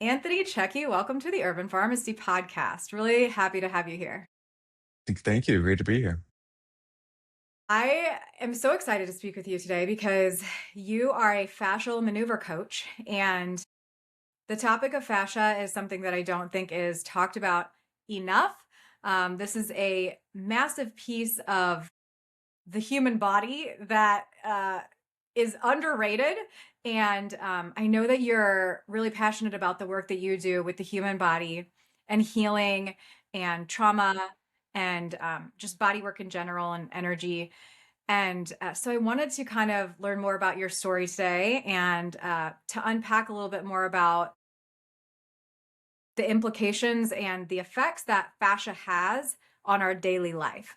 Anthony Chiechi, welcome to the Herban Farmacy Podcast. Really happy to have you here. Thank you. Great to be here. I am so excited to speak with you today because you are a fascial maneuver coach, and the topic of fascia is something that I don't think is talked about enough. This is a massive piece of the human body that is underrated. And I know that you're really passionate about the work that you do with the human body and healing and trauma and just body work in general and energy. And so I wanted to kind of learn more about your story today and to unpack a little bit more about the implications and the effects that fascia has on our daily life.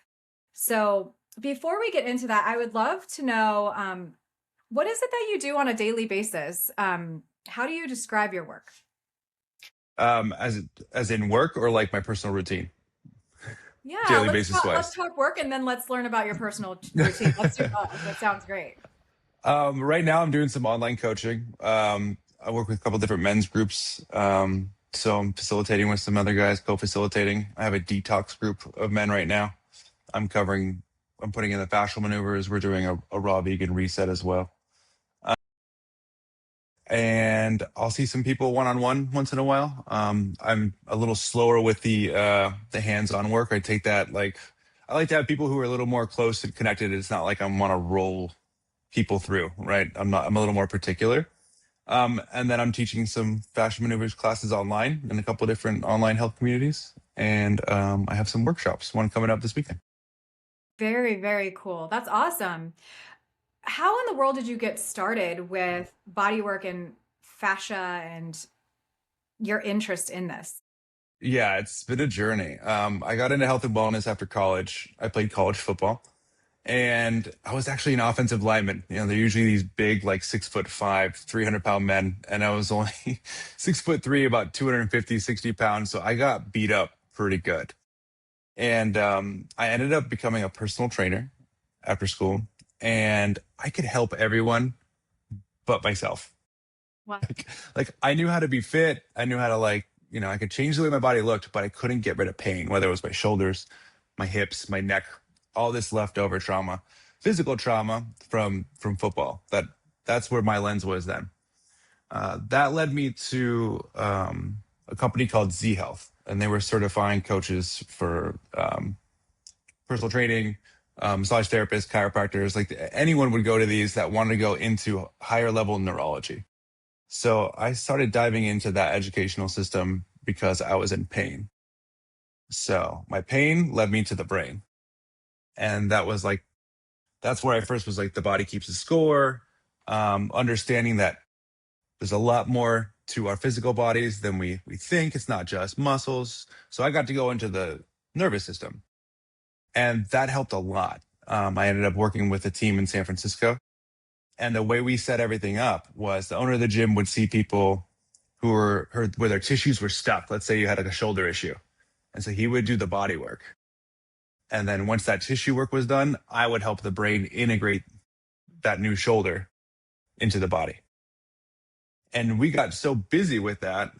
So before we get into that, I would love to know what is it that you do on a daily basis? How do you describe your work? As in work or like my personal routine? Yeah, Daily let's basis talk, let's wise. talk work and then let's learn about your personal routine. Let's do both. That sounds great. Right now I'm doing some online coaching. I work with a couple different men's groups. So I'm facilitating with some other guys, co-facilitating. I have a detox group of men right now. I'm putting in the fascial maneuvers. We're doing a raw vegan reset as well. And I'll see some people one-on-one once in a while. I'm a little slower with the hands-on work. I take that I like to have people who are a little more close and connected. It's not like I want to roll people through, right? I'm a little more particular. And then I'm teaching some fashion maneuvers classes online in a couple of different online health communities. And I have some workshops, one coming up this weekend. Very, very cool. That's awesome. How in the world did you get started with bodywork and fascia and your interest in this? Yeah, it's been a journey. I got into health and wellness after college. I played college football. And I was actually an offensive lineman. You know, they're usually these big, like 6'5", 300-pound men. And I was only 6'3", about 250, 60 pounds. So I got beat up pretty good. And I ended up becoming a personal trainer after school. And I could help everyone but myself. What? Like I knew how to be fit. I knew how to I could change the way my body looked, but I couldn't get rid of pain, whether it was my shoulders, my hips, my neck, all this leftover trauma, physical trauma from football. That's where my lens was then. That led me to a company called Z Health, and they were certifying coaches for personal training, massage therapists, chiropractors. Like anyone would go to these that wanted to go into higher level neurology. So I started diving into that educational system because I was in pain. So my pain led me to the brain. And that's where I first was like, the body keeps a score, understanding that there's a lot more to our physical bodies than we think. It's not just muscles. So I got to go into the nervous system, and that helped a lot. I ended up working with a team in San Francisco, and the way we set everything up was the owner of the gym would see people where their tissues were stuck. Let's say you had like a shoulder issue. And so he would do the body work. And then once that tissue work was done, I would help the brain integrate that new shoulder into the body. And we got so busy with that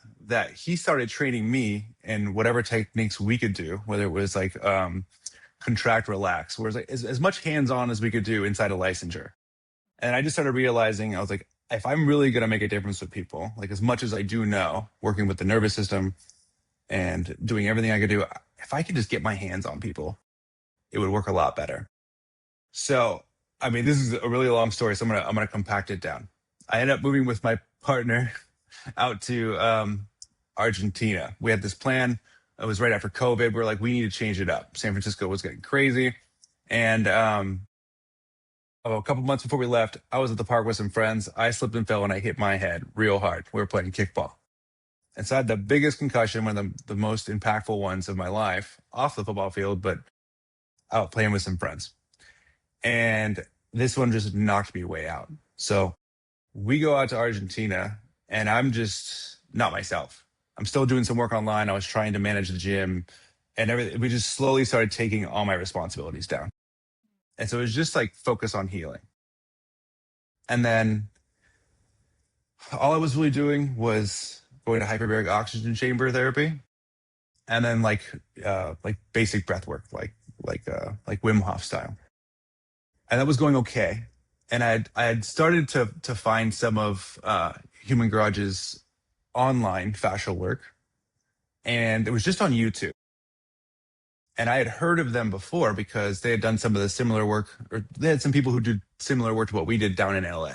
he started training me in whatever techniques we could do, whether it was like contract, relax, whereas like as much hands-on as we could do inside of licensure. And I just started realizing, I was like, if I'm really going to make a difference with people, like as much as I do know, working with the nervous system and doing everything I could do, if I could just get my hands on people, it would work a lot better. So, I mean, this is a really long story, so I'm gonna compact it down. I ended up moving with my partner out to Argentina. We had this plan. It was right after COVID. We were like, we need to change it up. San Francisco was getting crazy. And a couple months before we left, I was at the park with some friends. I slipped and fell and I hit my head real hard. We were playing kickball. And so I had the biggest concussion, one of the most impactful ones of my life, off the football field, but out playing with some friends. And this one just knocked me way out. So we go out to Argentina and I'm just not myself. I'm still doing some work online. I was trying to manage the gym and everything. We just slowly started taking all my responsibilities down. And so it was just like focus on healing. And then all I was really doing was going to hyperbaric oxygen chamber therapy, and then like basic breath work, like Wim Hof style. And that was going okay. And I had started to find some of Human Garage's online fascial work, and it was just on YouTube. And I had heard of them before because they had done some of the similar work, or they had some people who did similar work to what we did down in LA.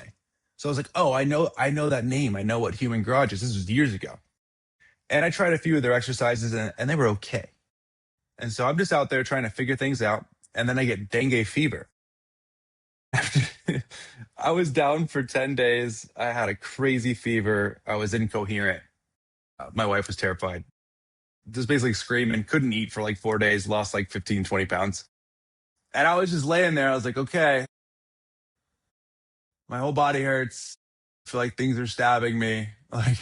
So I was like, oh, I know that name. I know what Human Garage is. This was years ago. And I tried a few of their exercises and they were okay. And so I'm just out there trying to figure things out. And then I get dengue fever. I was down for 10 days. I had a crazy fever. I was incoherent. My wife was terrified. Just basically screaming, couldn't eat for like 4 days, lost like 15, 20 pounds. And I was just laying there. I was like, okay, my whole body hurts. I feel like things are stabbing me. Like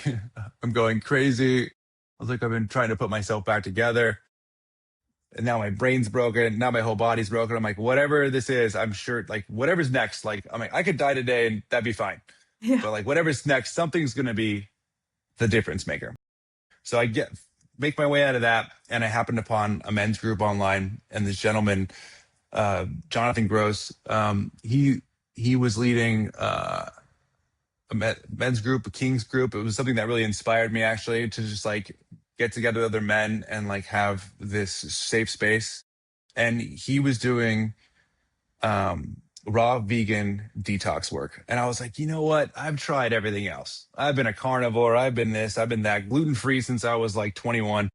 I'm going crazy. I was like, I've been trying to put myself back together. And now my brain's broken. Now my whole body's broken. I'm like, whatever this is, I'm sure, like, whatever's next, like, I'm like, I could die today and that'd be fine. Yeah. But like, whatever's next, something's going to be the difference maker. So make my way out of that. And I happened upon a men's group online, and this gentleman, Jonathan Gross, he was leading a men's group, a King's group. It was something that really inspired me, actually, to just like get together with other men and like have this safe space. And he was doing raw vegan detox work. And I was like, you know what? I've tried everything else. I've been a carnivore. I've been this, I've been that, gluten-free since I was like 21.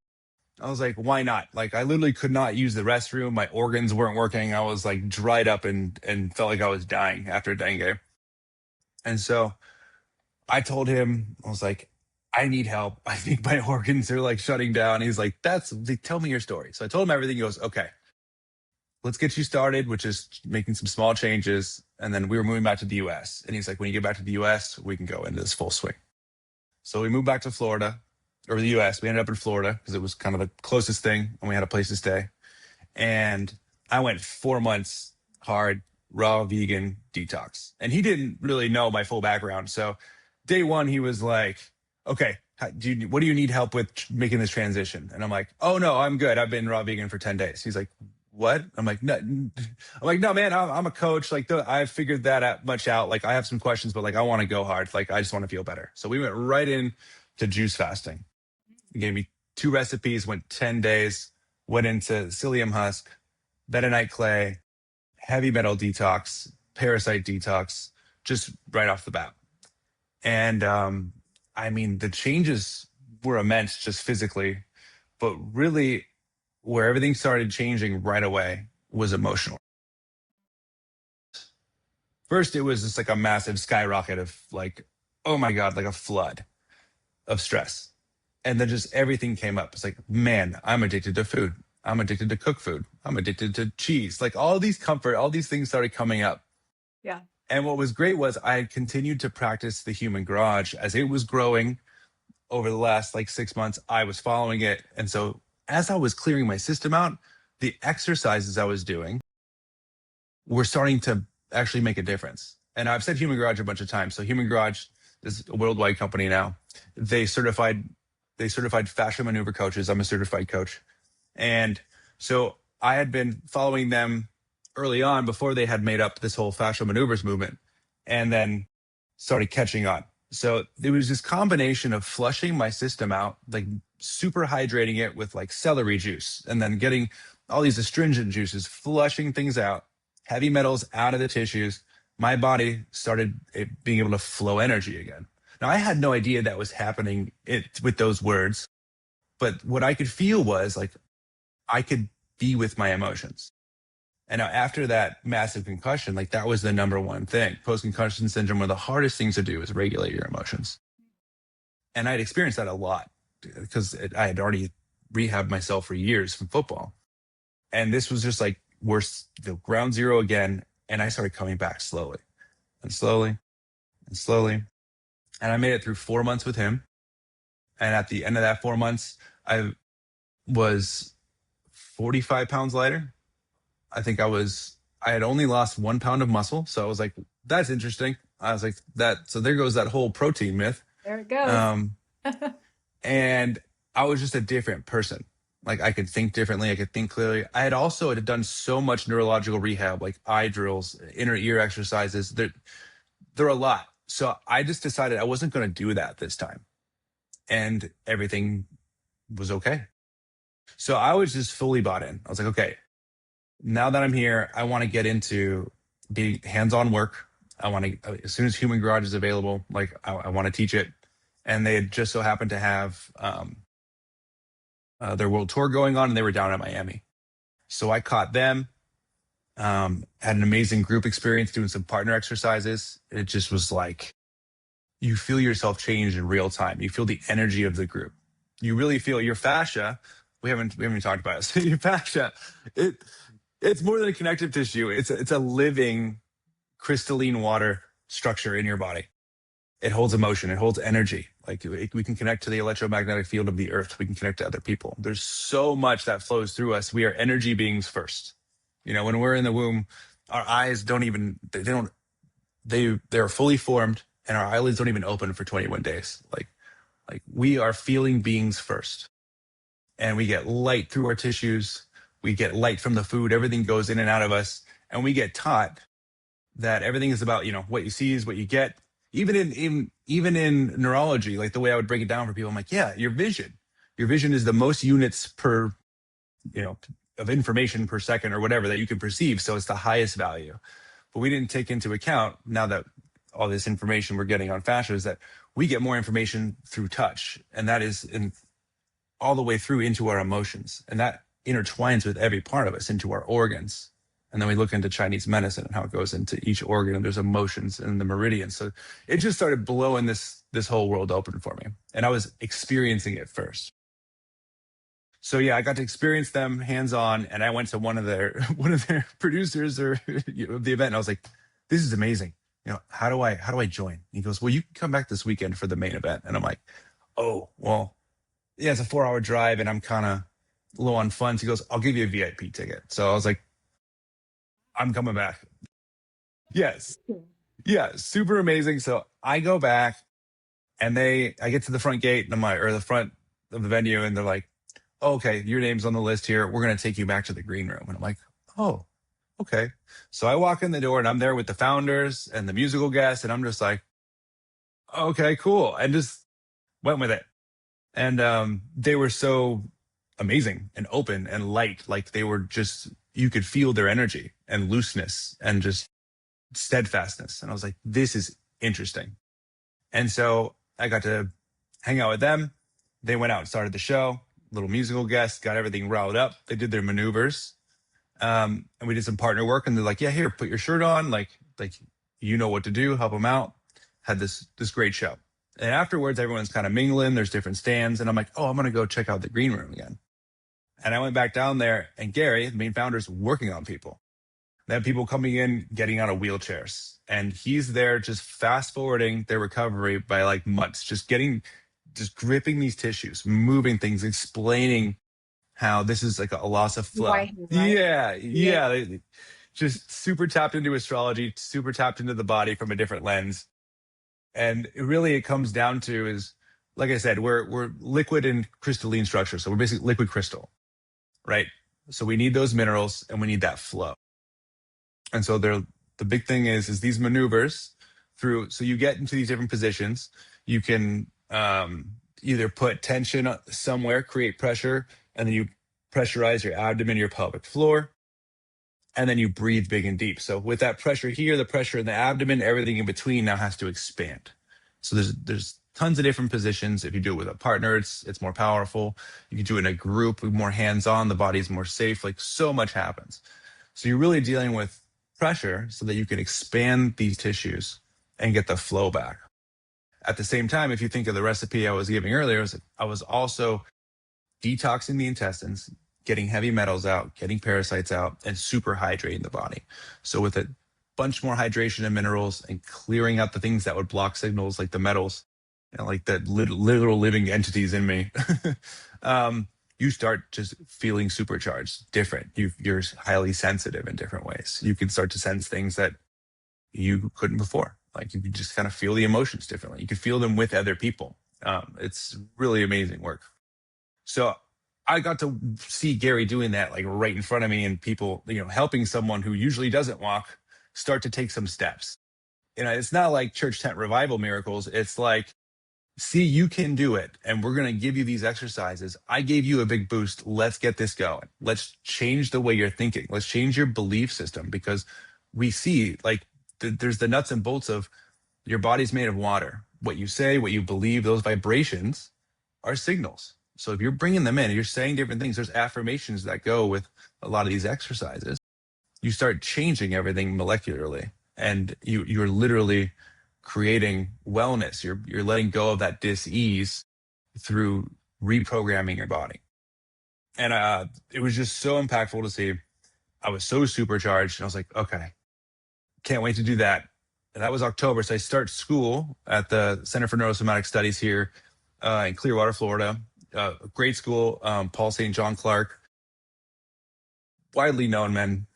I was like, why not? Like, I literally could not use the restroom. My organs weren't working. I was like dried up and felt like I was dying after dengue. And so I told him, I was like, I need help. I think my organs are like shutting down. He's like, tell me your story. So I told him everything. He goes, okay, let's get you started, which is making some small changes. And then we were moving back to the US. And he's like, when you get back to the US, we can go into this full swing. So we moved back to Florida, or the US. We ended up in Florida because it was kind of the closest thing and we had a place to stay. And I went 4 months hard, raw vegan detox. And he didn't really know my full background. So day one, he was like, okay, what do you need help with making this transition? And I'm like, oh no, I'm good. I've been raw vegan for 10 days. He's like, what? I'm like, no, man, I'm a coach. Like I figured that out much out. Like I have some questions, but like, I want to go hard. Like, I just want to feel better. So we went right in to juice fasting. He gave me 2 recipes, went 10 days, went into psyllium husk, bentonite clay, heavy metal detox, parasite detox, just right off the bat. And I mean, the changes were immense just physically, but really where everything started changing right away was emotional. First, it was just like a massive skyrocket of like, oh my God, like a flood of stress. And then just everything came up. It's like, man, I'm addicted to food. I'm addicted to cooked food. I'm addicted to cheese. Like all these things started coming up. Yeah. And what was great was I had continued to practice the Human Garage as it was growing over the last like 6 months. I was following it. And so as I was clearing my system out, the exercises I was doing were starting to actually make a difference. And I've said Human Garage a bunch of times. So Human Garage is a worldwide company now. They certified fascia maneuver coaches. I'm a certified coach. And so I had been following them early on before they had made up this whole fascial maneuvers movement, and then started catching on. So there was this combination of flushing my system out, like super hydrating it with like celery juice, and then getting all these astringent juices, flushing things out, heavy metals out of the tissues. My body started being able to flow energy again. Now, I had no idea that was happening with those words, but what I could feel was like I could be with my emotions. And now after that massive concussion, like that was the number one thing. Post-concussion syndrome, one of the hardest things to do is regulate your emotions. And I'd experienced that a lot because I had already rehabbed myself for years from football. And this was just like worse, the ground zero again. And I started coming back slowly and slowly and slowly. And I made it through 4 months with him. And at the end of that 4 months, I was 45 pounds lighter. I think I had only lost 1 pound of muscle. So I was like, that's interesting. I was like, so there goes that whole protein myth. There it goes. And I was just a different person. Like I could think differently. I could think clearly. I had done so much neurological rehab, like eye drills, inner ear exercises. They're a lot. So I just decided I wasn't going to do that this time. And everything was okay. So I was just fully bought in. I was like, okay, now that I'm here, I want to get into being hands-on work. I want to, as soon as Human Garage is available, like I want to teach it. And they had just so happened to have their world tour going on, and they were down in Miami. So I caught them, had an amazing group experience doing some partner exercises. It just was like, you feel yourself change in real time. You feel the energy of the group. You really feel your fascia. We haven't even talked about it. So your fascia, it's more than a connective tissue. It's a living crystalline water structure in your body. It holds emotion. It holds energy. Like we can connect to the electromagnetic field of the earth. We can connect to other people. There's so much that flows through us. We are energy beings first. When we're in the womb, our eyes they're fully formed, and our eyelids don't even open for 21 days. Like we are feeling beings first, and we get light through our tissues. We get light from the food. Everything goes in and out of us, and we get taught that everything is about, what you see is what you get. Even in neurology, like the way I would break it down for people, I'm like, yeah, your vision is the most units per, of information per second or whatever that you can perceive. So it's the highest value. But we didn't take into account, now that all this information we're getting on fascia, is that we get more information through touch. And that is all the way through into our emotions. And that intertwines with every part of us, into our organs. And then we look into Chinese medicine and how it goes into each organ, and there's emotions in the meridians. So it just started blowing this whole world open for me. And I was experiencing it first. So yeah, I got to experience them hands-on, and I went to one of their producers of the event, and I was like, this is amazing. How do I join? And he goes, well, you can come back this weekend for the main event. And I'm like, oh, well, yeah, it's a 4-hour drive and I'm kind of low on funds. He goes, I'll give you a VIP ticket. So I was like, I'm coming back. Yes. Yeah. Super amazing. So I go back, and I get to the front gate, or the front of the venue, and they're like, oh, okay, your name's on the list here. We're going to take you back to the green room. And I'm like, oh, okay. So I walk in the door, and I'm there with the founders and the musical guests. And I'm just like, okay, cool. And just went with it. And they were so amazing and open and light. Like they were just, you could feel their energy and looseness and just steadfastness. And I was like, this is interesting. And so I got to hang out with them. They went out and started the show, little musical guests, got everything riled up. They did their maneuvers. And we did some partner work, and they're like, yeah, here, put your shirt on. Like, you know what to do, help them out. Had this great show. And afterwards, everyone's kind of mingling. There's different stands. And I'm like, oh, I'm going to go check out the green room again. And I went back down there, and Gary, the main founder, is working on people. They have people coming in, getting out of wheelchairs. And he's there just fast forwarding their recovery by like months, just gripping these tissues, moving things, explaining how this is like a loss of flow. Right. Yeah. They just super tapped into astrology, super tapped into the body from a different lens. And it comes down to is, like I said, we're liquid and crystalline structure. So we're basically liquid crystal, right? So we need those minerals, and we need that flow. And so the big thing is these maneuvers so you get into these different positions. You can either put tension somewhere, create pressure, and then you pressurize your abdomen, your pelvic floor, and then you breathe big and deep. So with that pressure here, the pressure in the abdomen, everything in between now has to expand. So there's tons of different positions. If you do it with a partner, it's more powerful. You can do it in a group, more hands-on, the body's more safe. Like so much happens. So you're really dealing with pressure so that you can expand these tissues and get the flow back. At the same time, if you think of the recipe I was giving earlier, I was also detoxing the intestines, getting heavy metals out, getting parasites out, and super hydrating the body. So with a bunch more hydration and minerals, and clearing out the things that would block signals, like the metals, like the literal living entities in me, you start just feeling supercharged, different. You're highly sensitive in different ways. You can start to sense things that you couldn't before. Like you could just kind of feel the emotions differently. You could feel them with other people. It's really amazing work. So I got to see Gary doing that like right in front of me, and people, helping someone who usually doesn't walk start to take some steps. It's not like church tent revival miracles. It's like, see, you can do it. And we're going to give you these exercises. I gave you a big boost. Let's get this going. Let's change the way you're thinking. Let's change your belief system, because we see like there's the nuts and bolts of your body's made of water. What you say, what you believe, those vibrations are signals. So if you're bringing them in, you're saying different things, there's affirmations that go with a lot of these exercises. You start changing everything molecularly, and you're literally creating wellness. You're letting go of that dis-ease through reprogramming your body. And it was just so impactful to see. I was so supercharged. And I was like, okay, can't wait to do that. And that was October. So I start school at the Center for Neurosomatic Studies here in Clearwater, Florida. Great school, Paul St. John Clark, widely known men,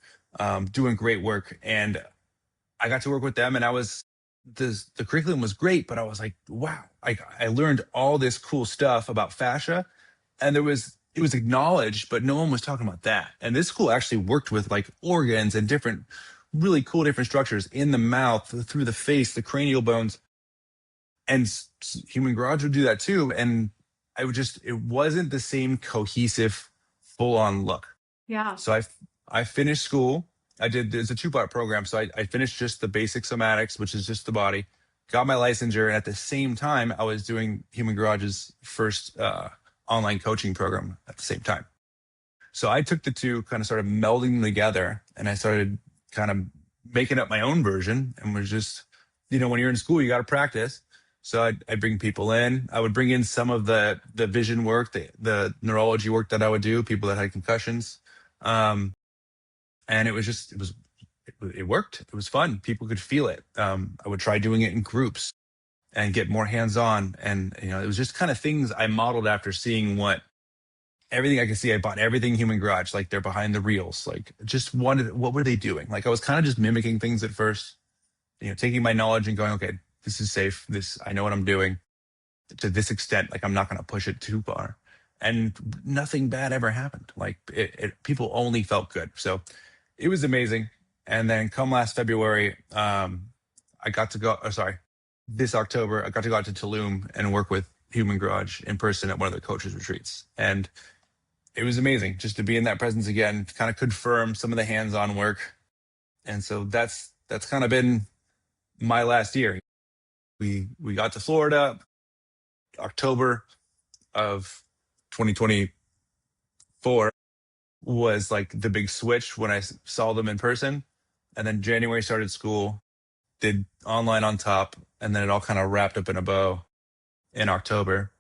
doing great work. And I got to work with them, and the curriculum was great, but I was like, wow, I learned all this cool stuff about fascia, and it was acknowledged, but no one was talking about that. And this school actually worked with like organs and different, really cool different structures in the mouth, through the face, the cranial bones, and Human Garage would do that too. And it wasn't the same cohesive, full on look. Yeah. So I finished school. It's a 2-part program. So I finished just the basic somatics, which is just the body, got my licensure. And at the same time, I was doing Human Garage's first online coaching program at the same time. So I took the two, kind of started melding them together, and I started kind of making up my own version, and was just, when you're in school, you got to practice. So I'd bring people in. I would bring in some of the vision work, the neurology work that I would do, people that had concussions. And it worked. It was fun. People could feel it. I would try doing it in groups and get more hands-on. And, it was just kind of things I modeled after seeing everything I could see. I bought everything Human Garage, like they're behind the reels, like just wanted, what were they doing? Like I was kind of just mimicking things at first, taking my knowledge and going, okay, this is safe. I know what I'm doing to this extent. Like I'm not going to push it too far. And nothing bad ever happened. Like people only felt good. So it was amazing. And then come last February, I got to go, this October, I got to go out to Tulum and work with Human Garage in person at one of the coaches retreats. And it was amazing just to be in that presence again, to kind of confirm some of the hands-on work. And so that's kind of been my last year. We got to Florida, October of 2024 was like the big switch when I saw them in person. And then January started school, did online on top, and then it all kind of wrapped up in a bow in October.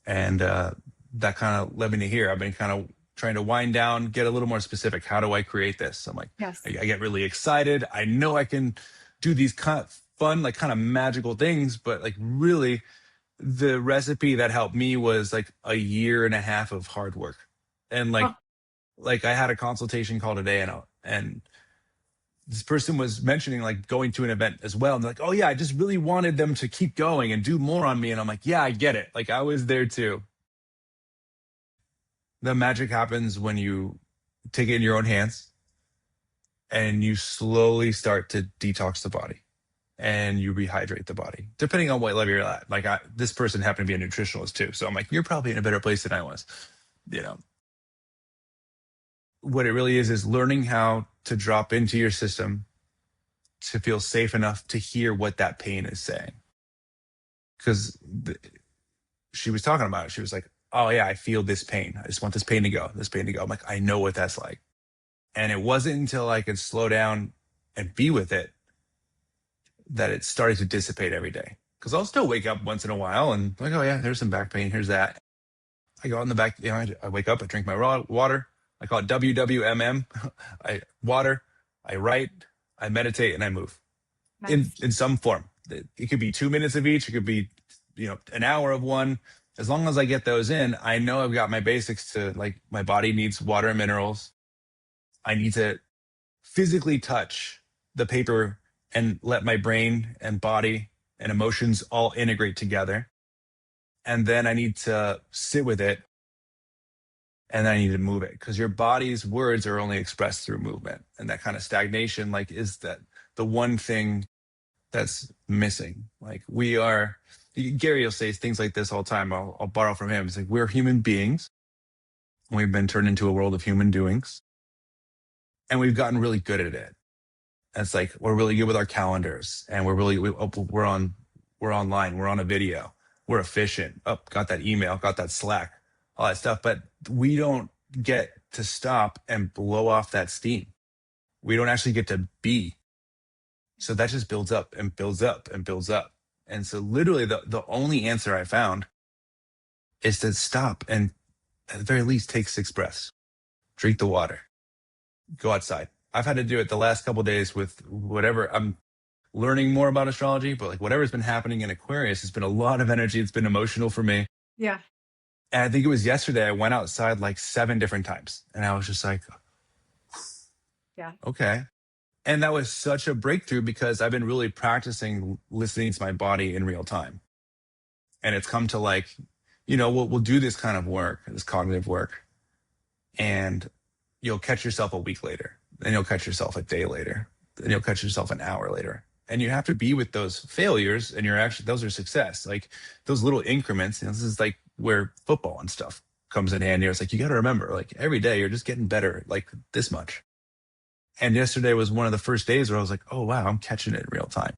And that kind of led me to here. I've been kind of trying to wind down, get a little more specific. How do I create this? I'm like, Yes. I get really excited. I know I can do these kind of fun, like kind of magical things, but like really the recipe that helped me was like a year and a half of hard work. And Oh, like I had a consultation call today, and this person was mentioning like going to an event as well. And they're like, oh yeah, I just really wanted them to keep going and do more on me. And I'm like, yeah, I get it. Like I was there too. The magic happens when you take it in your own hands and you slowly start to detox the body and you rehydrate the body, depending on what level you're at. Like this person happened to be a nutritionalist too. So I'm like, you're probably in a better place than I was. What it really is learning how to drop into your system to feel safe enough to hear what that pain is saying. Because she was talking about it. She was like, oh yeah, I feel this pain. I just want this pain to go, this pain to go. I'm like, I know what that's like. And it wasn't until I could slow down and be with it that it started to dissipate every day. Because I'll still wake up once in a while and like, oh yeah, there's some back pain. Here's that. I go out in the back, I wake up, I drink my raw water. I call it WWMM. Water, I write, I meditate, and I move nice. in some form. It could be 2 minutes of each. It could be, an hour of one. As long as I get those in, I know I've got my basics to like my body needs water and minerals. I need to physically touch the paper and let my brain and body and emotions all integrate together. And then I need to sit with it, and then I need to move it, because your body's words are only expressed through movement. And that kind of stagnation, like, is that the one thing that's missing. Like, we are, Gary will say things like this all the time. I'll borrow from him. It's like, we're human beings. We've been turned into a world of human doings, and we've gotten really good at it. And it's like, we're really good with our calendars, and we're online, we're on a video, we're efficient. Oh, got that email, got that Slack, all that stuff. But we don't get to stop and blow off that steam. We don't actually get to be. So that just builds up and builds up and builds up. And so literally the only answer I found is to stop and at the very least take 6 breaths, drink the water, go outside. I've had to do it the last couple of days with whatever. I'm learning more about astrology, but like whatever's been happening in Aquarius has been a lot of energy. It's been emotional for me. Yeah. And I think it was yesterday, I went outside like 7 different times, and I was just like, Yeah. okay. And that was such a breakthrough, because I've been really practicing listening to my body in real time. And it's come to like, we'll do this kind of work, this cognitive work, and you'll catch yourself a week later, then you'll catch yourself a day later, then you'll catch yourself an hour later. And you have to be with those failures, and those are success. Like those little increments, this is like where football and stuff comes in handy. It's like, you got to remember, like every day you're just getting better, like this much. And yesterday was one of the first days where I was like, oh wow, I'm catching it in real time.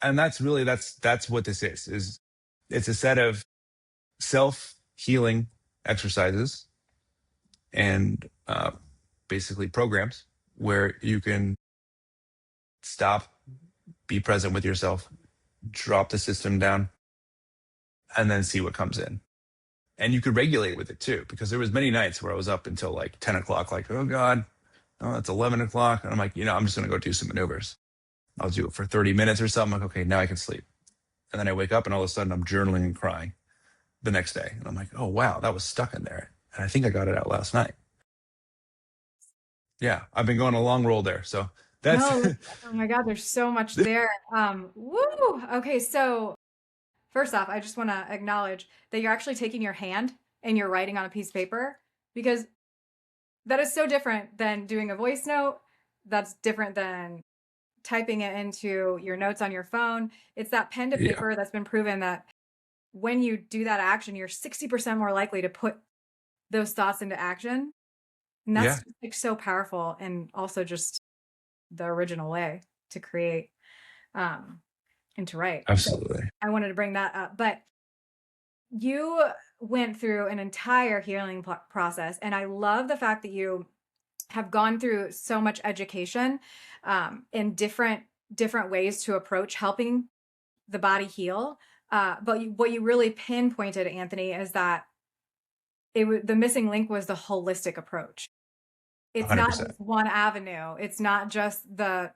And that's what this is it's a set of self-healing exercises and basically programs where you can stop, be present with yourself, drop the system down, and then see what comes in. And you could regulate with it too, because there was many nights where I was up until like 10 o'clock, like, oh God, oh, it's 11 o'clock. And I'm like, I'm just going to go do some maneuvers. I'll do it for 30 minutes or something. I'm like, okay, now I can sleep. And then I wake up and all of a sudden I'm journaling and crying the next day. And I'm like, oh, wow, that was stuck in there. And I think I got it out last night. Yeah, I've been going a long roll there. So that's, No, oh my God, there's so much there. Woo. Okay, so first off, I just want to acknowledge that you're actually taking your hand and you're writing on a piece of paper, because that is so different than doing a voice note. That's different than typing it into your notes on your phone. It's that pen to yeah, paper that's been proven that when you do that action, you're 60% more likely to put those thoughts into action. And that's yeah, like so powerful, and also just the original way to create um and to write. So absolutely. I wanted to bring that up. But you went through an entire healing process, and I love the fact that you have gone through so much education in different ways to approach helping the body heal. But what you really pinpointed, Anthony, is that the missing link was the holistic approach. It's not 100%. just one avenue. It's not just the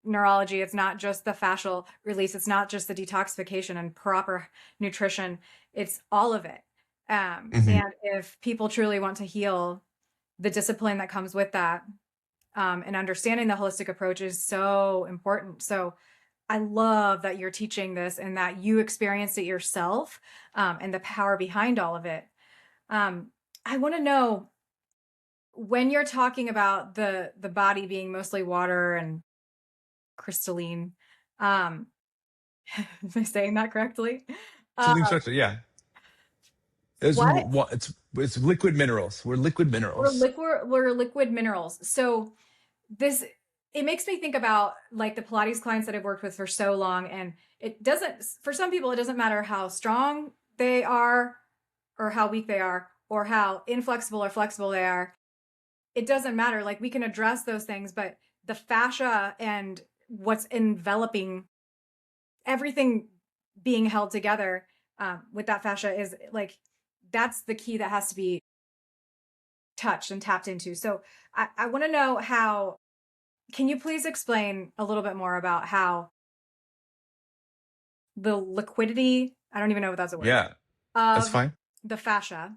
neurology. It's not just the fascial release. It's not just the detoxification and proper nutrition. It's all of it. Hmm. And if people truly want to heal, the discipline that comes with that, and understanding the holistic approach is so important. So I love that you're teaching this and that you experienced it yourself, and the power behind all of it. I want to know, when you're talking about the body being mostly water and crystalline, um, am I saying that correctly? Uh, Something structure, yeah. what It's liquid minerals. We're liquid minerals. we're liquid minerals. So this it makes me think about like the Pilates clients that I've worked with for so long, and it doesn't, for some people it doesn't matter how strong they are or how weak they are or how inflexible or flexible they are. It doesn't matter. Like, we can address those things, but the fascia and what's enveloping everything being held together with that fascia is like, that's the key that has to be touched and tapped into. So I want to know how, can you please explain a little bit more about how the liquidity, I don't even know if that's a word, Yeah, that's of fine. the fascia,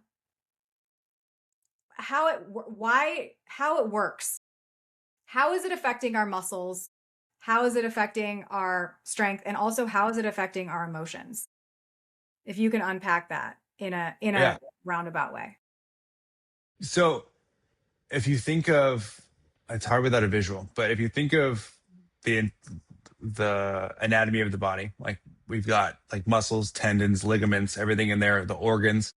how it works. How is it affecting our muscles? How is it affecting our strength? And also, how is it affecting our emotions? if you can unpack that in Yeah. a roundabout way. So if you think of, it's hard without a visual, but if you think of the the anatomy of the body, like we've got like muscles, tendons, ligaments, everything in there, the organs.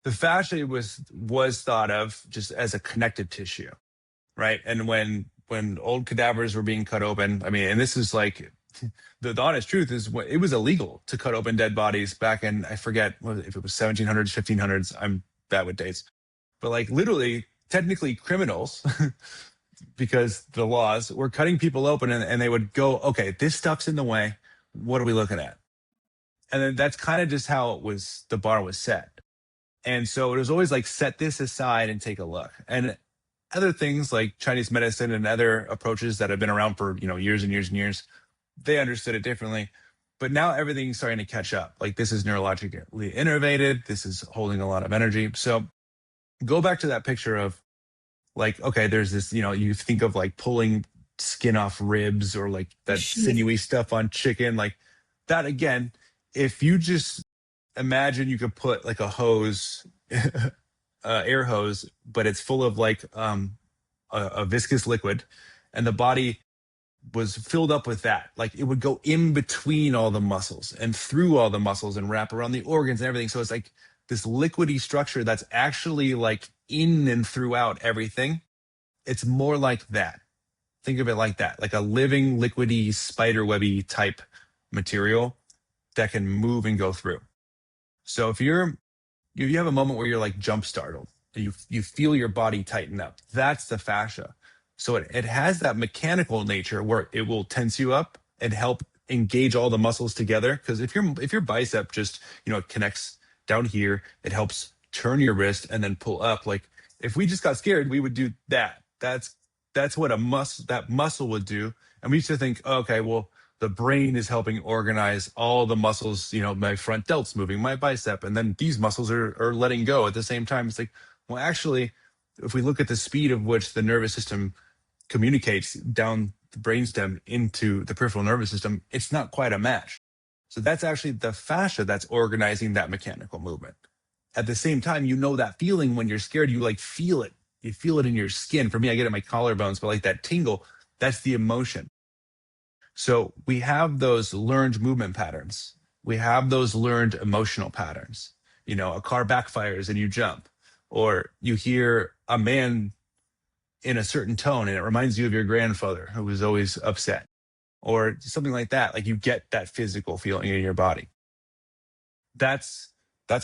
The fascia was thought of just as a connective tissue, right? And when old cadavers were being cut open, I mean, and this is like the honest truth is it was illegal to cut open dead bodies back in, I forget if it was 1700s, 1500s. I'm bad with dates, but like literally, technically criminals, because the laws were cutting people open and they would go, okay, this stuff's in the way. What are we looking at? And then that's kind of just how the bar was set. And so it was always like, set this aside and take a look. And other things like Chinese medicine and other approaches that have been around for, years and years and years, they understood it differently. But now everything's starting to catch up. Like this is neurologically innervated. This is holding a lot of energy. So go back to that picture of like, okay, there's this, you think of like pulling skin off ribs or like that sinewy stuff on chicken, like that again. If you just imagine you could put like a hose, air hose, but it's full of like a viscous liquid, and the body was filled up with that. Like it would go in between all the muscles and through all the muscles and wrap around the organs and everything. So it's like this liquidy structure that's actually like in and throughout everything. It's more like that. Think of it like that, like a living, liquidy, spider webby type material that can move and go through. So if you have a moment where you're like jump startled, you feel your body tighten up, that's the fascia. So it has that mechanical nature where it will tense you up and help engage all the muscles together. Because if your bicep just connects down here, it helps turn your wrist and then pull up. Like if we just got scared, we would do that. That's what that muscle would do. And we used to think, okay, well, the brain is helping organize all the muscles, my front delt's moving, my bicep, and then these muscles are letting go at the same time. It's like, well, actually, if we look at the speed of which the nervous system communicates down the brainstem into the peripheral nervous system, it's not quite a match. So that's actually the fascia that's organizing that mechanical movement. At the same time, that feeling when you're scared, you like feel it. You feel it in your skin. For me, I get it in my collarbones, but like that tingle, that's the emotion. So we have those learned movement patterns. We have those learned emotional patterns. A car backfires and you jump, or you hear a man in a certain tone and it reminds you of your grandfather who was always upset, or something like that. Like you get that physical feeling in your body. That's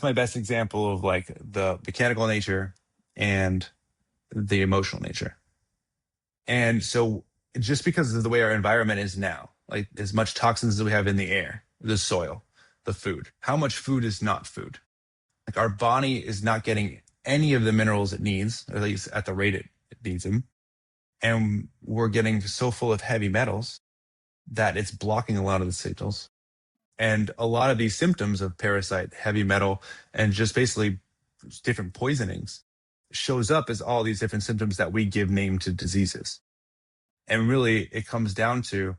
my best example of like the mechanical nature and the emotional nature. And so just because of the way our environment is now, like as much toxins as we have in the air, the soil, the food, how much food is not food? Like our body is not getting any of the minerals it needs, or at least at the rate it needs them. And we're getting so full of heavy metals that it's blocking a lot of the signals. And a lot of these symptoms of parasite, heavy metal, and just basically different poisonings shows up as all these different symptoms that we give name to diseases. And really it comes down to,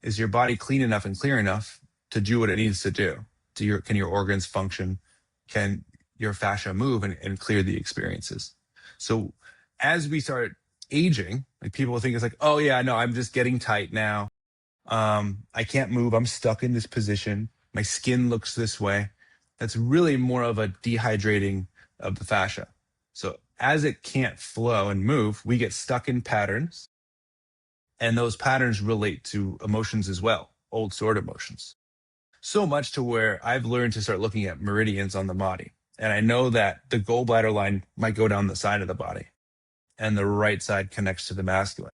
is your body clean enough and clear enough to do what it needs to do? Can your organs function? Can your fascia move and clear the experiences? So as we start aging, like people think it's like, oh yeah, no, I'm just getting tight now. I can't move. I'm stuck in this position. My skin looks this way. That's really more of a dehydrating of the fascia. So as it can't flow and move, we get stuck in patterns. And those patterns relate to emotions as well, old stored emotions. So much to where I've learned to start looking at meridians on the body. And I know that the gallbladder line might go down the side of the body and the right side connects to the masculine.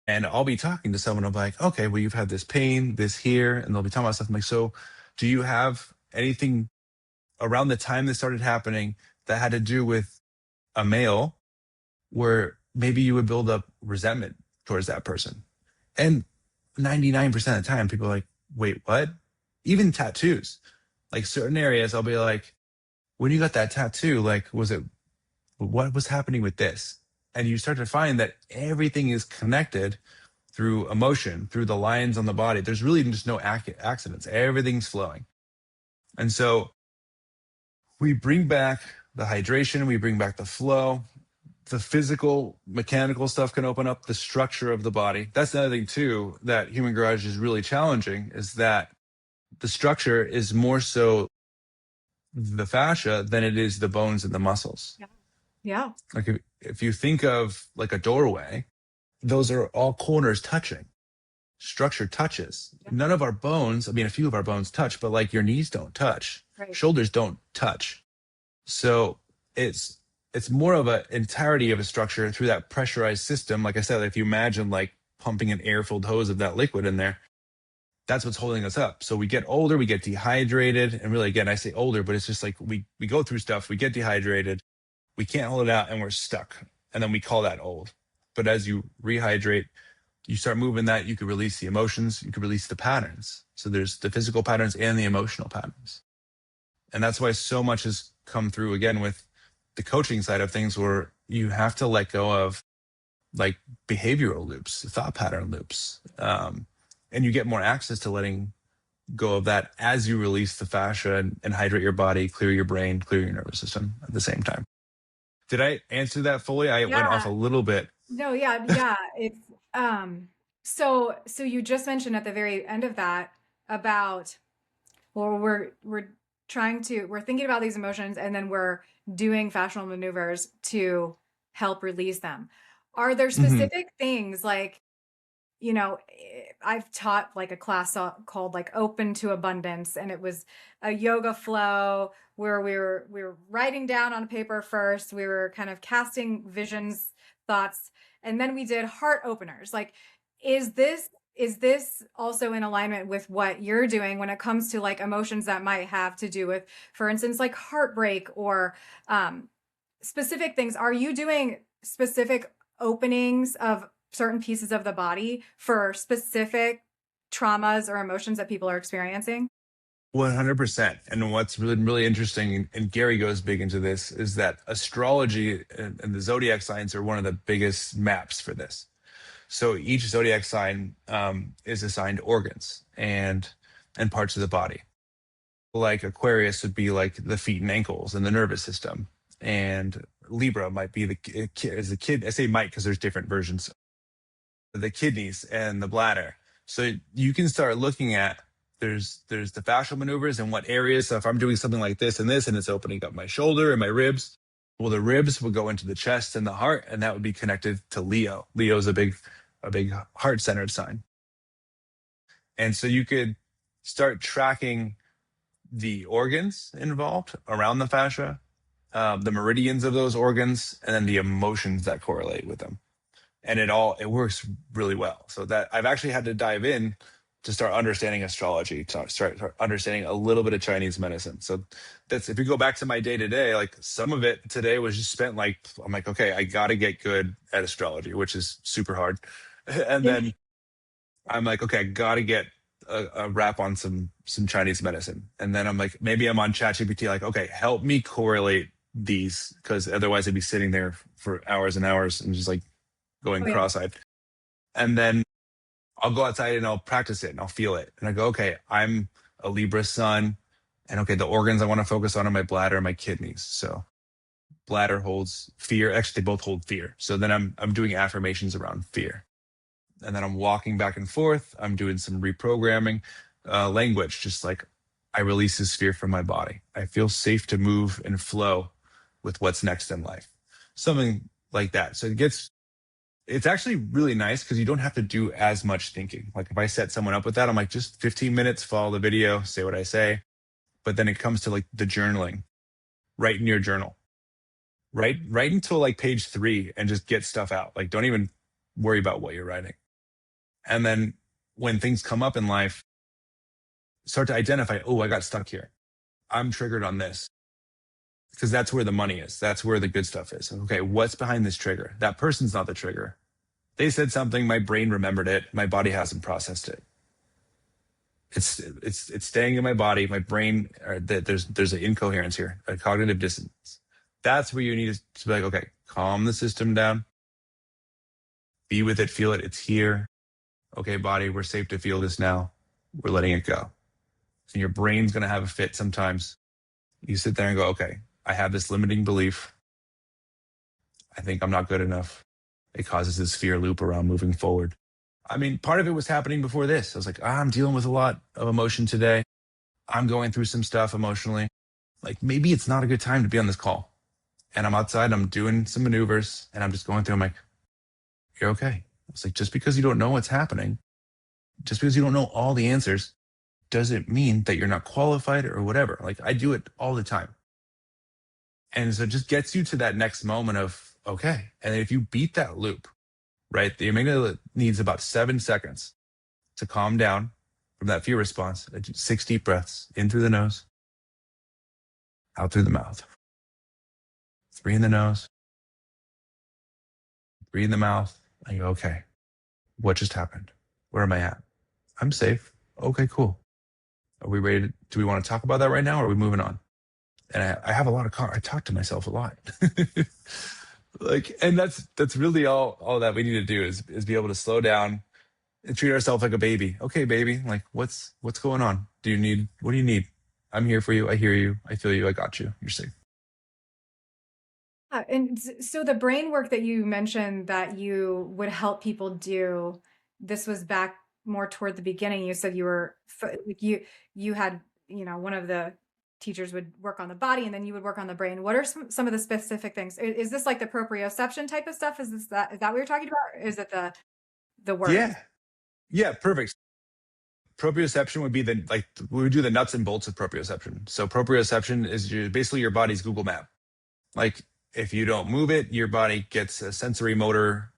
And I'll be talking to someone, I'm like, okay, well, you've had this pain, this here, and they'll be talking about stuff. I'm like, so do you have anything around the time this started happening that had to do with a male where maybe you would build up resentment towards that person? And 99% of the time, people are like, wait, what? Even tattoos, like certain areas, I'll be like, when you got that tattoo, like, what was happening with this? And you start to find that everything is connected through emotion, through the lines on the body. There's really just no accidents. Everything's flowing. And so We bring back the hydration, we bring back the flow, the physical, mechanical stuff can open up, the structure of the body. That's another thing too, that Human Garage is really challenging, is that the structure is more so the fascia than it is the bones and the muscles. Yeah. Yeah. Like if you think of like a doorway, those are all corners touching. Structure touches. Yeah. None of our bones, I mean, a few of our bones touch, but like your knees don't touch. Right. Shoulders don't touch. So it's more of an entirety of a structure through that pressurized system. Like I said, if you imagine like pumping an air-filled hose of that liquid in there, that's what's holding us up. So we get older, we get dehydrated. And really, again, I say older, but it's just like we go through stuff, we get dehydrated, we can't hold it out, and we're stuck. And then we call that old. But as you rehydrate, you start moving that, you can release the emotions, you can release the patterns. So there's the physical patterns and the emotional patterns. And that's why so much has come through again with the coaching side of things, where you have to let go of like behavioral loops, thought pattern loops. And you get more access to letting go of that as you release the fascia and hydrate your body, clear your brain, clear your nervous system at the same time. Did I answer that fully? I went off Yeah. a little bit. No, yeah, yeah. It's so you just mentioned at the very end of that about, well, we're thinking about these emotions and then we're doing fascial maneuvers to help release them. Are there Mhm. specific things like, I've taught like a class called like Open to Abundance, and it was a yoga flow where we were writing down on paper first. We were kind of casting visions, thoughts, and then we did heart openers. Like, is this also in alignment with what you're doing when it comes to like emotions that might have to do with, for instance, like heartbreak or specific things? Are you doing specific openings of certain pieces of the body for specific traumas or emotions that people are experiencing? 100%. And what's really, really interesting, and Gary goes big into this, is that astrology and the zodiac signs are one of the biggest maps for this. So each zodiac sign is assigned organs and parts of the body. Like Aquarius would be like the feet and ankles and the nervous system, and Libra might be as a kid. I say might because there's different versions. The kidneys and the bladder. So you can start looking at there's the fascial maneuvers and what areas. So if I'm doing something like this and this, and it's opening up my shoulder and my ribs, well, the ribs would go into the chest and the heart, and that would be connected to Leo. Leo is a big heart-centered sign. And so you could start tracking the organs involved around the fascia, the meridians of those organs, and then the emotions that correlate with them. And it works really well. So that I've actually had to dive in to start understanding astrology, to start understanding a little bit of Chinese medicine. So that's, if you go back to my day to day, like some of it today was just spent like, I'm like, okay, I got to get good at astrology, which is super hard. And Yeah. then I'm like, okay, I got to get a wrap on some Chinese medicine. And then I'm like, maybe I'm on ChatGPT, like, okay, help me correlate these, because otherwise I'd be sitting there for hours and hours and just like going Oh, yeah. cross-eyed. And then I'll go outside and I'll practice it and I'll feel it. And I go, okay, I'm a Libra sun. And okay, the organs I want to focus on are my bladder and my kidneys. So bladder holds fear. Actually, they both hold fear. So then I'm doing affirmations around fear. And then I'm walking back and forth. I'm doing some reprogramming language, just like I release this fear from my body. I feel safe to move and flow with what's next in life. Something like that. So it's actually really nice because you don't have to do as much thinking. Like if I set someone up with that, I'm like, just 15 minutes, follow the video, say what I say. But then it comes to like the journaling, write in your journal, write until like page 3 and just get stuff out. Like don't even worry about what you're writing. And then when things come up in life, start to identify, oh, I got stuck here. I'm triggered on this, because that's where the money is. That's where the good stuff is. Okay, what's behind this trigger? That person's not the trigger. They said something, my brain remembered it, my body hasn't processed it. It's staying in my body, my brain. There's an incoherence here, a cognitive dissonance. That's where you need to be like, okay, calm the system down, be with it, feel it. It's here. Okay, body, we're safe to feel this now. We're letting it go. And your brain's gonna have a fit sometimes. You sit there and go, okay, I have this limiting belief. I think I'm not good enough. It causes this fear loop around moving forward. I mean, part of it was happening before this. I was like, I'm dealing with a lot of emotion today. I'm going through some stuff emotionally. Like maybe it's not a good time to be on this call. And I'm outside, I'm doing some maneuvers and I'm just going through. I'm like, you're okay. It's like, just because you don't know what's happening, just because you don't know all the answers, doesn't mean that you're not qualified or whatever. Like I do it all the time. And so it just gets you to that next moment of, okay. And if you beat that loop, right, the amygdala needs about 7 seconds to calm down from that fear response. 6 deep breaths in through the nose, out through the mouth. 3 in the nose, 3 in the mouth. And you go, okay, what just happened? Where am I at? I'm safe. Okay, cool. Are we ready do we want to talk about that right now or are we moving on? And I have a lot of I talk to myself a lot. Like, and that's really all that we need to do is be able to slow down and treat ourselves like a baby. Okay, baby, like what's going on? What do you need? I'm here for you. I hear you. I feel you. I got you. You're safe. And so the brain work that you mentioned that you would help people do, this was back more toward the beginning. You said you were like you had, one of the teachers would work on the body and then you would work on the brain. What are some of the specific things? Is this like the proprioception type of stuff? Is that what you're talking about? Or is it the words? Yeah. Yeah, perfect. Proprioception would be we would do the nuts and bolts of proprioception. So proprioception is basically your body's Google map. Like if you don't move it, your body gets a sensory motor.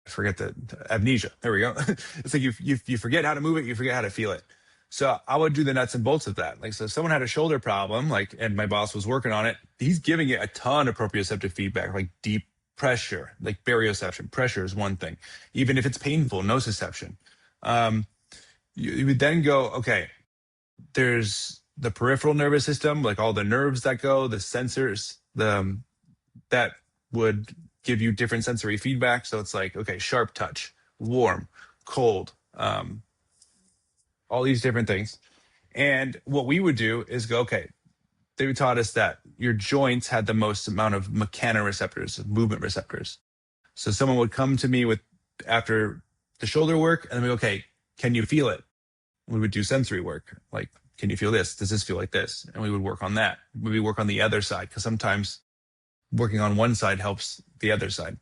I forget the amnesia. There we go. It's like you forget how to move it, you forget how to feel it. So I would do the nuts and bolts of that. Like, so if someone had a shoulder problem, like, and my boss was working on it, he's giving it a ton of proprioceptive feedback, like deep pressure, like barioception. Pressure is one thing. Even if it's painful, nociception. Um, you would then go, okay, there's the peripheral nervous system, like all the nerves that go, the sensors, that would give you different sensory feedback. So it's like, okay, sharp touch, warm, cold, all these different things. And what we would do is go, okay, they taught us that your joints had the most amount of mechanoreceptors, movement receptors. So someone would come to me after the shoulder work, and then we go, okay, can you feel it? We would do sensory work, like, can you feel this? Does this feel like this? And we would work on that. We would work on the other side, because sometimes working on one side helps the other side.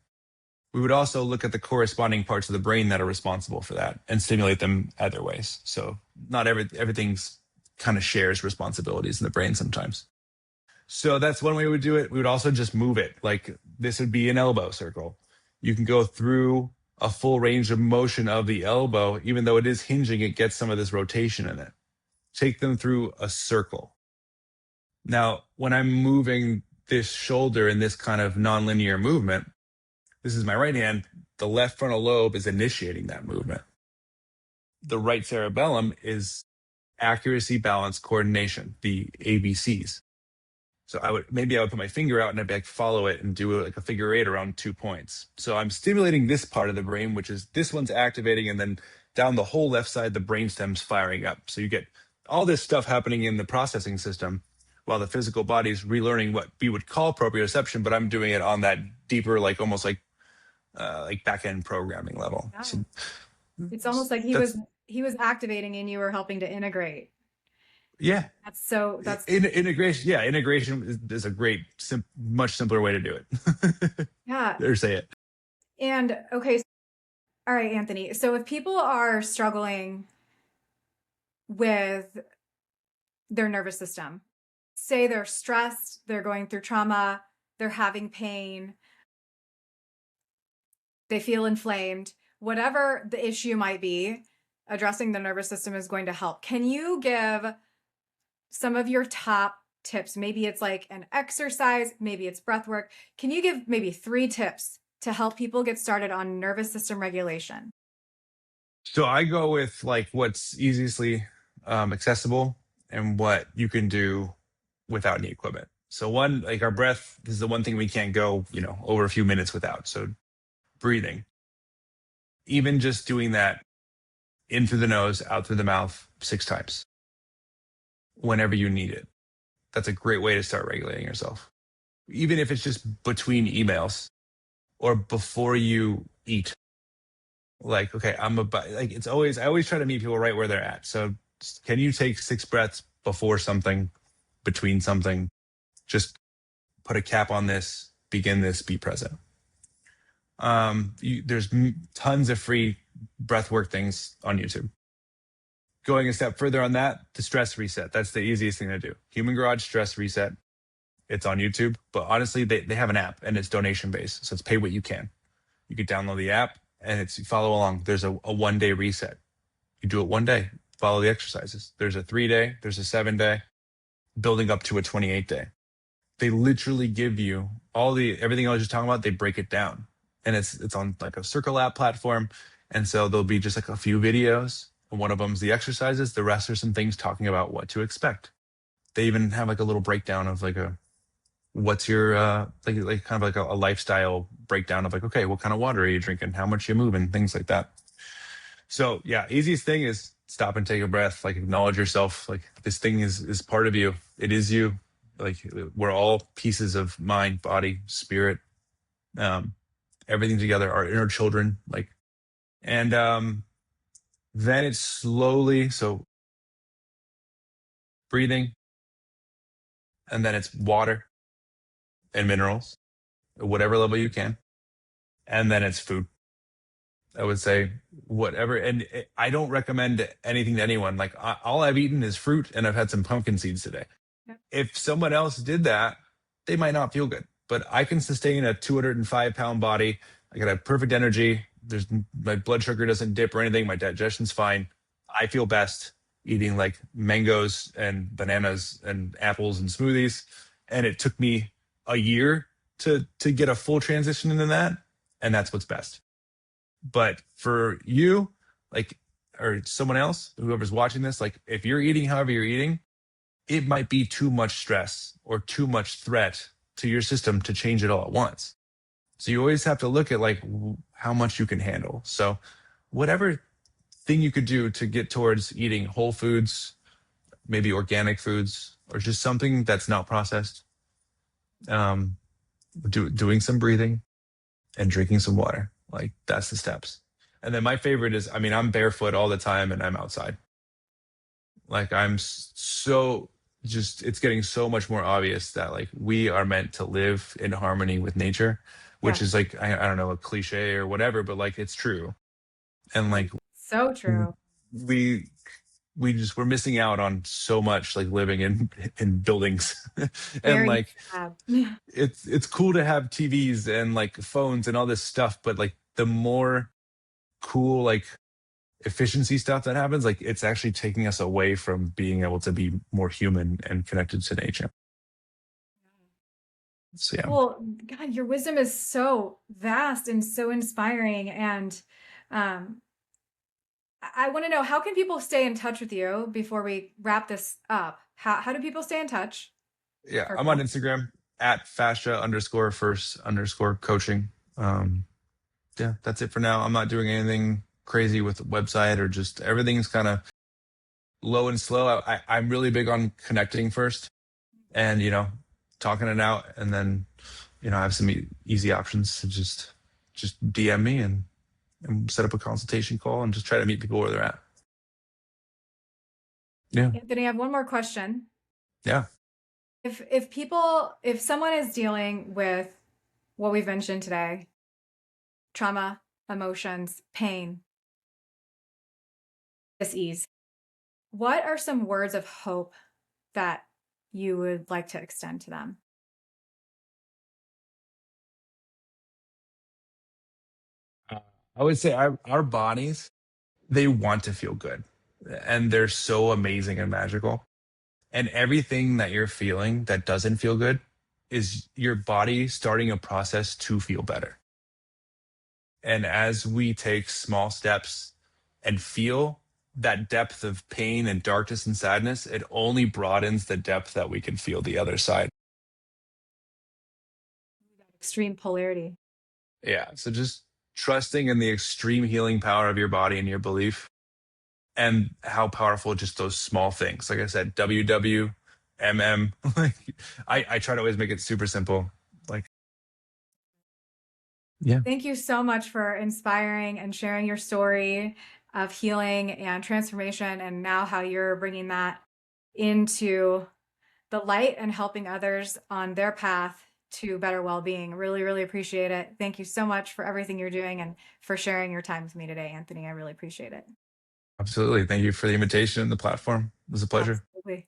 We would also look at the corresponding parts of the brain that are responsible for that and stimulate them other ways. So not everything's kind of shares responsibilities in the brain sometimes. So that's one way we would do it. We would also just move it. Like this would be an elbow circle. You can go through a full range of motion of the elbow, even though it is hinging, it gets some of this rotation in it. Take them through a circle. Now, when I'm moving this shoulder in this kind of nonlinear movement, this is my right hand, the left frontal lobe is initiating that movement. The right cerebellum is accuracy, balance, coordination, the ABCs. So I would put my finger out and I'd be like, follow it and do like a figure eight around 2 points. So I'm stimulating this part of the brain, which is this one's activating, and then down the whole left side, the brainstem's firing up. So you get all this stuff happening in the processing system while the physical body's relearning what we would call proprioception, but I'm doing it on that deeper, like almost like back end programming level. Yeah. So It's almost like he was activating and you were helping to integrate. Yeah. That's integration. Yeah. Integration is a great, much simpler way to do it. yeah. Or say it. And okay. All right, Anthony. So if people are struggling with their nervous system, say they're stressed, they're going through trauma, they're having pain, they feel inflamed, whatever the issue might be, addressing the nervous system is going to help. Can you give some of your top tips? Maybe it's like an exercise, maybe it's breath work. Can you give maybe 3 tips to help people get started on nervous system regulation? So I go with like what's easily accessible and what you can do without any equipment. So one, like our breath, this is the one thing we can't go, over a few minutes without. So breathing, even just doing that in through the nose, out through the mouth 6 times. whenever you need it. That's a great way to start regulating yourself. Even if it's just between emails or before you eat. Like, okay, I'm about like it's always I always try to meet people right where they're at. So can you take 6 breaths before something, between something? Just put a cap on this, begin this, be present. There's tons of free breathwork things on YouTube. Going a step further on that, the stress reset. That's the easiest thing to do. Human Garage stress reset. It's on YouTube, but honestly, they have an app and it's donation based. So it's pay what you can. You could download the app and it's you follow along. There's a 1 day reset. You do it 1 day, follow the exercises. There's a 3 day, there's a 7 day, building up to a 28 day. They literally give you everything I was just talking about, they break it down. And it's on like a Circle app platform. And so there'll be just like a few videos. And one of them's the exercises. The rest are some things talking about what to expect. They even have like a little breakdown of like what's your like kind of like a lifestyle breakdown of like, okay, what kind of water are you drinking? How much you moving? Things like that. So yeah, easiest thing is stop and take a breath, like acknowledge yourself. Like this thing is part of you. It is you. Like we're all pieces of mind, body, spirit, everything together, our inner children. Like, and then it's slowly, so breathing, and then it's water and minerals, at whatever level you can. And then it's food. I would say whatever. And I don't recommend anything to anyone. Like all I've eaten is fruit and I've had some pumpkin seeds today. Yep. If someone else did that, they might not feel good, but I can sustain a 205-pound body. I got a perfect energy. My blood sugar doesn't dip or anything. My digestion's fine. I feel best eating like mangoes and bananas and apples and smoothies. And it took me a year to get a full transition into that. And that's what's best. But for you, like, or someone else, whoever's watching this, like, if you're eating however you're eating, it might be too much stress or too much threat to your system to change it all at once. So you always have to look at like how much you can handle. So whatever thing you could do to get towards eating whole foods, maybe organic foods, or just something that's not processed, doing some breathing and drinking some water. Like that's the steps. And then my favorite is, I mean, I'm barefoot all the time and I'm outside. Like I'm so just, it's getting so much more obvious that like we are meant to live in harmony with nature, which is Yes. like, I don't know, a cliche or whatever, but like it's true. And like So true. we, we're missing out on so much like living in buildings and Very like sad. it's cool to have TVs and like phones and all this stuff, but like the more cool like efficiency stuff that happens, like it's actually taking us away from being able to be more human and connected to nature. So yeah. Well, God, your wisdom is so vast and so inspiring. And um, I want to know, how can people stay in touch with you before we wrap this up? How do people stay in touch? Yeah, First I'm of on all. Instagram at fascia_first_coaching. Yeah, that's it for now. I'm not doing anything crazy with the website or just everything's kind of low and slow. I'm really big on connecting first and, talking it out. And then, I have some easy options to just DM me and set up a consultation call and just try to meet people where they're at. Yeah. Anthony, I have one more question. Yeah. If someone is dealing with what we've mentioned today, trauma, emotions, pain, dis-ease, what are some words of hope that you would like to extend to them? I would say our bodies, they want to feel good and they're so amazing and magical. And everything that you're feeling that doesn't feel good is your body starting a process to feel better. And as we take small steps and feel that depth of pain and darkness and sadness, it only broadens the depth that we can feel the other side. Extreme polarity. Yeah. So just trusting in the extreme healing power of your body and your belief. and how powerful just those small things. Like I said, WWMM. Like I try to always make it super simple. Like, yeah, Thank you so much for inspiring and sharing your story of healing and transformation, and now how you're bringing that into the light and helping others on their path to better well-being. Really, really appreciate it. Thank you so much for everything you're doing and for sharing your time with me today, Anthony. I really appreciate it. absolutely. Thank you for the invitation and the platform. It was a pleasure. Absolutely.